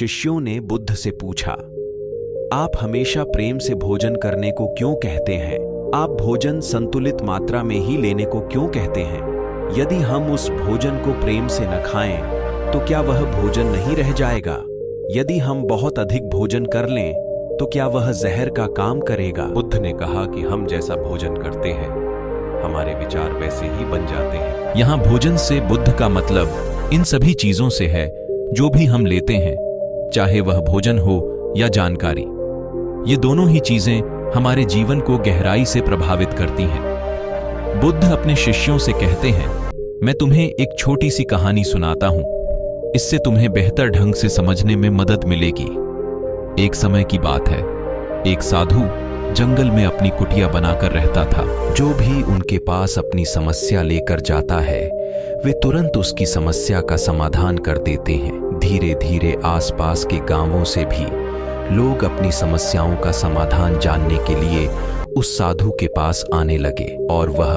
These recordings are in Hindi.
शिष्यों ने बुद्ध से पूछा, आप हमेशा प्रेम से भोजन करने को क्यों कहते हैं? आप भोजन संतुलित मात्रा में ही लेने को क्यों कहते हैं? यदि हम उस भोजन को प्रेम से न खाएं, तो क्या वह भोजन नहीं रह जाएगा? यदि हम बहुत अधिक भोजन कर लें, तो क्या वह जहर का काम करेगा? बुद्ध ने कहा कि हम जैसा भोजन करते हैं, हमारे विचार वैसे ही बन जाते हैं। यहाँ भोजन से बुद्ध का मतलब इन सभी चीजों से है जो भी हम लेते हैं, चाहे वह भोजन हो या जानकारी। ये दोनों ही चीजें हमारे जीवन को गहराई से प्रभावित करती हैं। बुद्ध अपने शिष्यों से कहते हैं, मैं तुम्हें एक छोटी सी कहानी सुनाता हूं, इससे तुम्हें बेहतर ढंग से समझने में मदद मिलेगी। एक समय की बात है, एक साधु जंगल में अपनी कुटिया बनाकर रहता था। जो भी उनके पास अपनी समस्या लेकर जाता है, वे तुरंत उसकी समस्या का समाधान कर देते हैं। धीरे धीरे आसपास के गांवों से भी लोग अपनी समस्याओं का समाधान जानने के लिए उस साधु के पास आने लगे और वह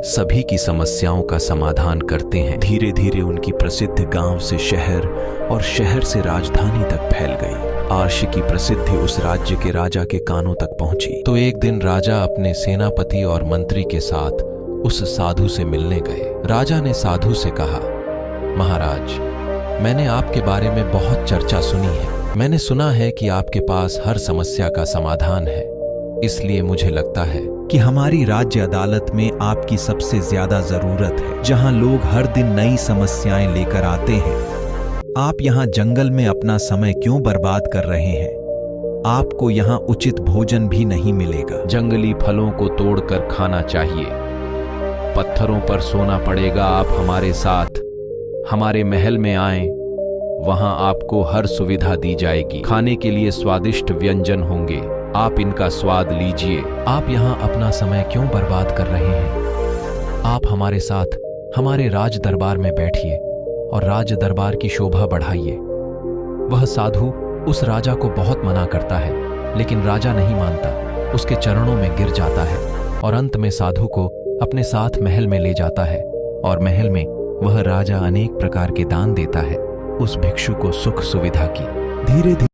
सभी की समस्याओं का समाधान करते हैं। धीरे धीरे उनकी प्रसिद्धि गांव से शहर और शहर से राजधानी तक फैल गई। आर्ष की प्रसिद्धि उस राज्य के राजा के कानों तक पहुंची। तो एक दिन राजा अपने सेनापति और मंत्री के साथ उस साधु से मिलने गए। राजा ने साधु से कहा, महाराज, मैंने आपके बारे में बहुत चर्चा सुनी है। मैंने सुना है कि आपके पास हर समस्या का समाधान है, इसलिए मुझे लगता है कि हमारी राज्य अदालत में आपकी सबसे ज्यादा जरूरत है, जहां लोग हर दिन नई समस्याएं लेकर आते हैं। आप यहाँ जंगल में अपना समय क्यों बर्बाद कर रहे हैं? आपको यहाँ उचित भोजन भी नहीं मिलेगा। जंगली फलों को तोड़कर खाना चाहिए, पत्थरों पर सोना पड़ेगा। आप हमारे साथ हमारे महल में आएं, वहां आपको हर सुविधा दी जाएगी। खाने के लिए स्वादिष्ट व्यंजन होंगे, आप इनका स्वाद लीजिए। आप यहाँ अपना समय क्यों बर्बाद कर रहे हैं? आप हमारे साथ हमारे राज दरबार में बैठिए और राज दरबार की शोभा बढ़ाइए। वह साधु उस राजा को बहुत मना करता है, लेकिन राजा नहीं मानता, उसके चरणों में गिर जाता है और अंत में साधु को अपने साथ महल में ले जाता है और महल में वह राजा अनेक प्रकार के दान देता है उस भिक्षु को सुख सुविधा की। धीरे धीरे